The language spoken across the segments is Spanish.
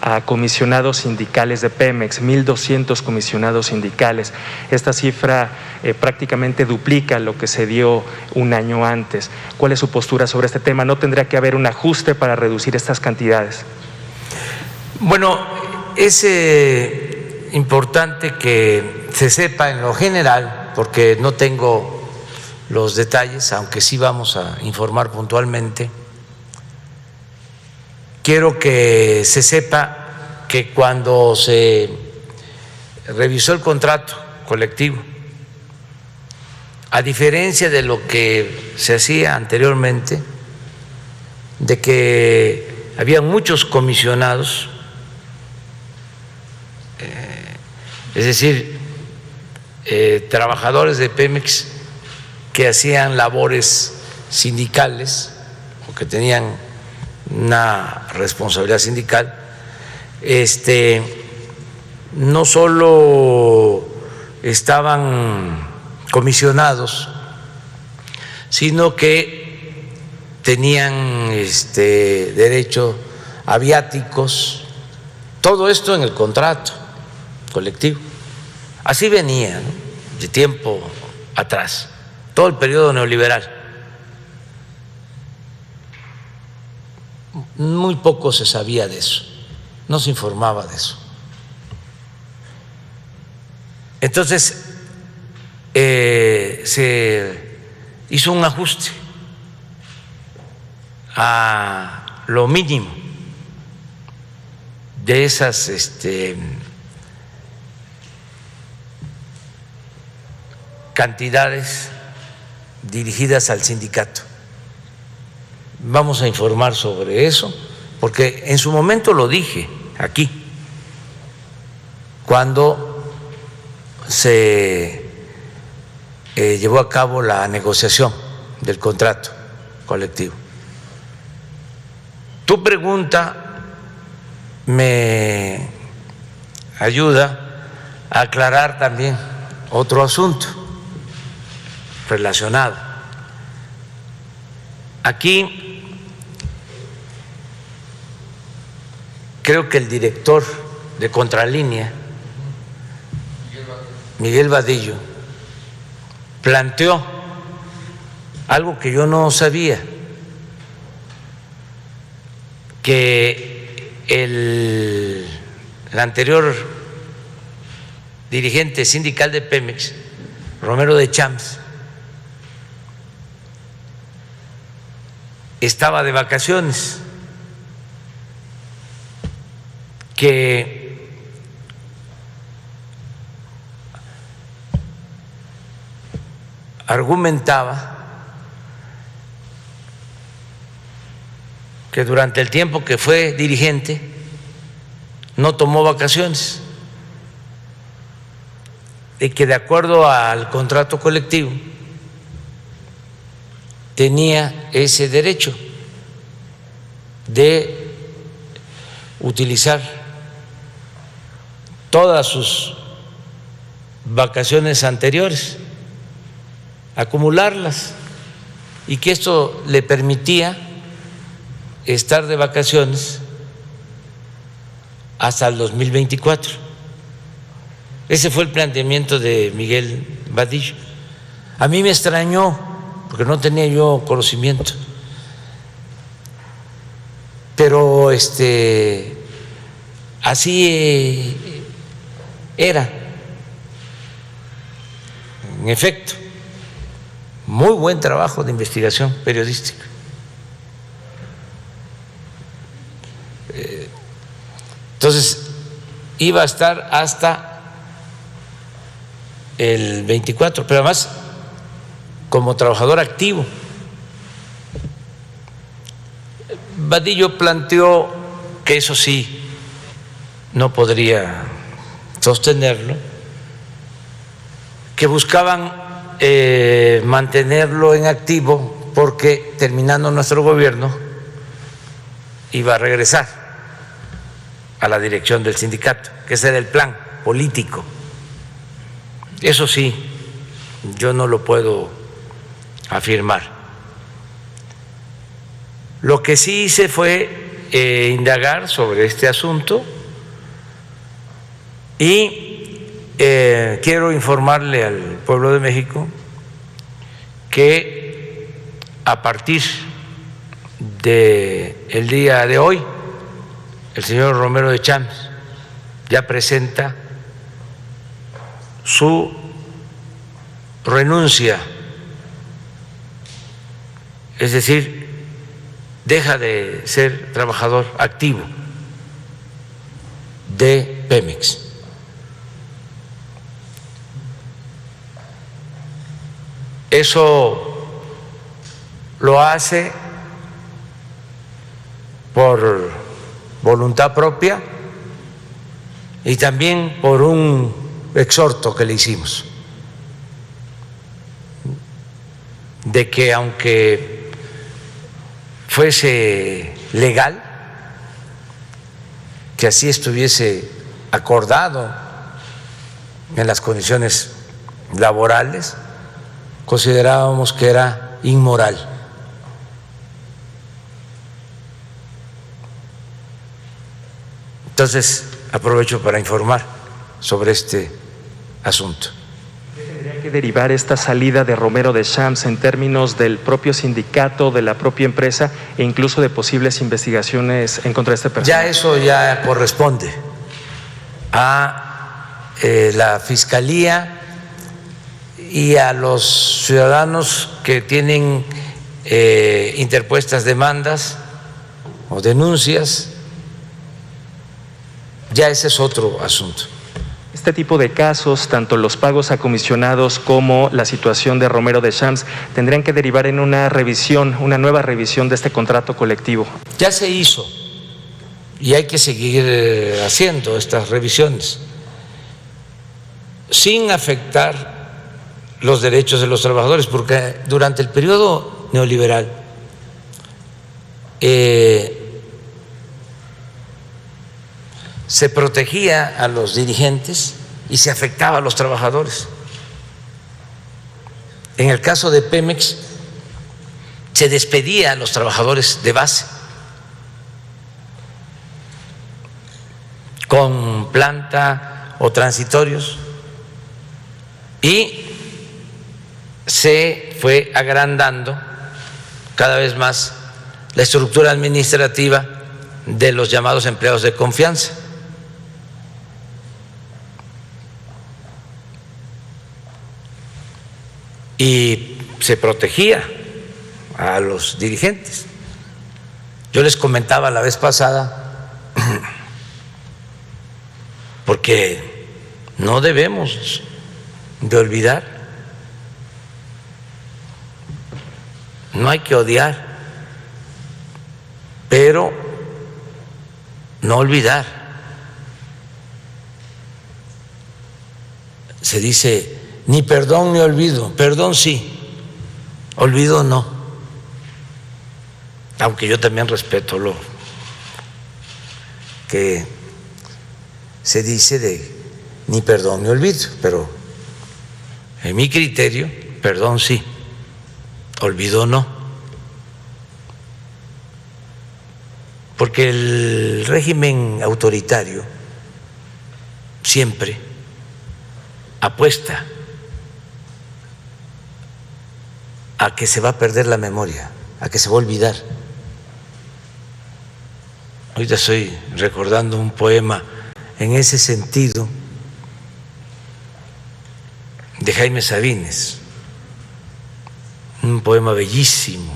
a comisionados sindicales de Pemex, 1,200 comisionados sindicales. Esta cifra prácticamente duplica lo que se dio un año antes. ¿Cuál es su postura sobre este tema? ¿No tendría que haber un ajuste para reducir estas cantidades? Bueno, es importante que se sepa en lo general, porque no tengo los detalles, aunque sí vamos a informar puntualmente. Quiero que se sepa que cuando se revisó el contrato colectivo, a diferencia de lo que se hacía anteriormente, de que había muchos comisionados, es decir, trabajadores de Pemex que hacían labores sindicales o que tenían una responsabilidad sindical, no solo estaban comisionados, sino que tenían derecho a viáticos, todo esto en el contrato colectivo. Así venía, ¿no?, de tiempo atrás, todo el periodo neoliberal. Muy poco se sabía de eso, no se informaba de eso. Entonces, se hizo un ajuste a lo mínimo de esas cantidades dirigidas al sindicato. Vamos a informar sobre eso, porque en su momento lo dije aquí, cuando se llevó a cabo la negociación del contrato colectivo. Tu pregunta me ayuda a aclarar también otro asunto relacionado. Aquí creo que el director de Contralínea, Miguel Vadillo, planteó algo que yo no sabía, que el anterior dirigente sindical de Pemex, Romero de Champs, estaba de vacaciones, que argumentaba que durante el tiempo que fue dirigente no tomó vacaciones y que de acuerdo al contrato colectivo tenía ese derecho de utilizar todas sus vacaciones anteriores, acumularlas, y que esto le permitía estar de vacaciones hasta el 2024. Ese fue el planteamiento de Miguel Vadillo. A mí me extrañó porque no tenía yo conocimiento, pero así era. En efecto, muy buen trabajo de investigación periodística. Entonces, iba a estar hasta el 24, pero además como trabajador activo. Vadillo planteó que eso sí no podría sostenerlo, que buscaban mantenerlo en activo porque terminando nuestro gobierno iba a regresar a la dirección del sindicato, que ese era el plan político. Eso sí, yo no lo puedo afirmar. Lo que sí hice fue indagar sobre este asunto y quiero informarle al pueblo de México que a partir del día de hoy el señor Romero de Champs ya presenta su renuncia, es decir, deja de ser trabajador activo de Pemex. Eso lo hace por voluntad propia y también por un exhorto que le hicimos, de que aunque fuese legal, que así estuviese acordado en las condiciones laborales, considerábamos que era inmoral. Entonces, aprovecho para informar sobre este asunto. ¿Qué tendría que derivar esta salida de Romero de Champs en términos del propio sindicato, de la propia empresa e incluso de posibles investigaciones en contra de este personaje? Ya eso ya corresponde a la Fiscalía y a los ciudadanos que tienen interpuestas demandas o denuncias. Ya ese es otro asunto. Este tipo de casos, tanto los pagos a comisionados como la situación de Romero de Champs, tendrían que derivar en una revisión, una nueva revisión de este contrato colectivo. Ya se hizo y hay que seguir haciendo estas revisiones sin afectar los derechos de los trabajadores, porque durante el periodo neoliberal se protegía a los dirigentes y se afectaba a los trabajadores. En el caso de Pemex, se despedía a los trabajadores de base con planta o transitorios y se fue agrandando cada vez más la estructura administrativa de los llamados empleados de confianza. Y se protegía a los dirigentes. Yo les comentaba la vez pasada, porque no debemos de olvidar, no hay que odiar, pero no olvidar. Se dice ni perdón ni olvido. Perdón sí, olvido no, aunque yo también respeto lo que se dice de ni perdón ni olvido, pero en mi criterio, perdón sí, olvido no, porque el régimen autoritario siempre apuesta a que se va a perder la memoria, a que se va a olvidar. Ahorita estoy recordando un poema en ese sentido de Jaime Sabines, un poema bellísimo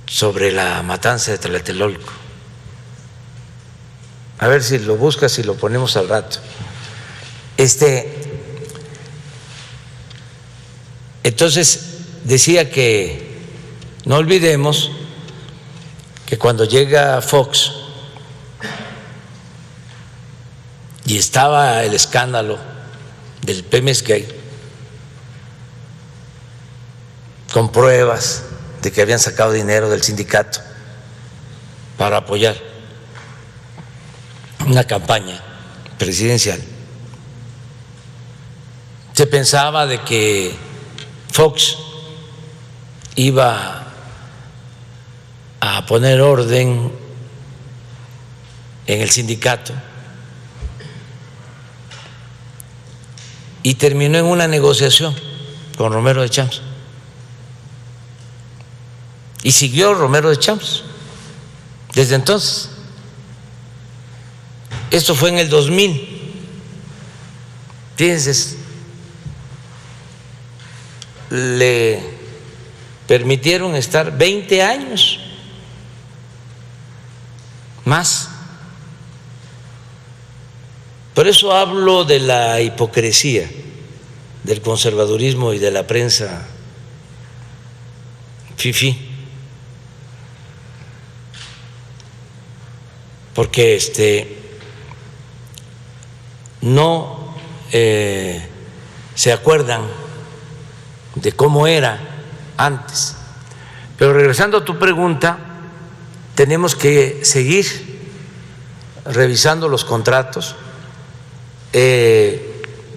sobre la matanza de Tlatelolco. A ver si lo buscas y lo ponemos al rato. Entonces decía que no olvidemos que cuando llega Fox y estaba el escándalo del Pemex Gate, con pruebas de que habían sacado dinero del sindicato para apoyar una campaña presidencial, se pensaba de que Fox iba a poner orden en el sindicato y terminó en una negociación con Romero de Champs. Y siguió Romero de Champs desde entonces. Esto fue en el 2000. Fíjense, le permitieron estar 20 años más. Por eso hablo de la hipocresía del conservadurismo y de la prensa fifí, porque no se acuerdan de cómo era antes. Pero regresando a tu pregunta, tenemos que seguir revisando los contratos,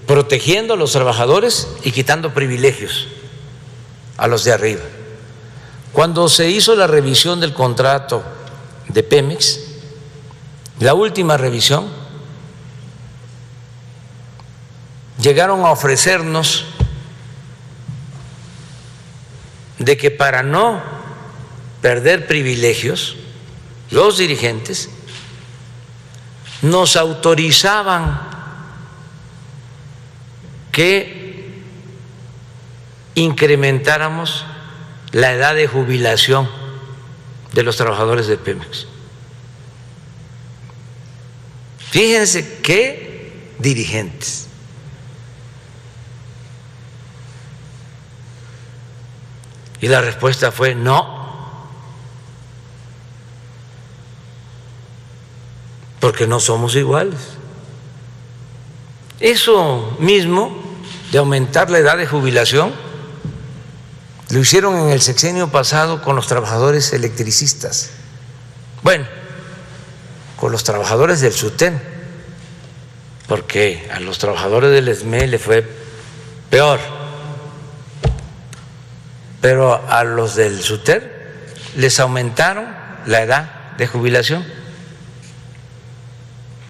protegiendo a los trabajadores y quitando privilegios a los de arriba. Cuando se hizo la revisión del contrato de Pemex, la última revisión, llegaron a ofrecernos de que para no perder privilegios, los dirigentes nos autorizaban que incrementáramos la edad de jubilación de los trabajadores de Pemex. Fíjense qué dirigentes. Y la respuesta fue no, porque no somos iguales. Eso mismo de aumentar la edad de jubilación lo hicieron en el sexenio pasado con los trabajadores electricistas. Bueno, con los trabajadores del SUTEN, porque a los trabajadores del ESME le fue peor, pero a los del SUTEN les aumentaron la edad de jubilación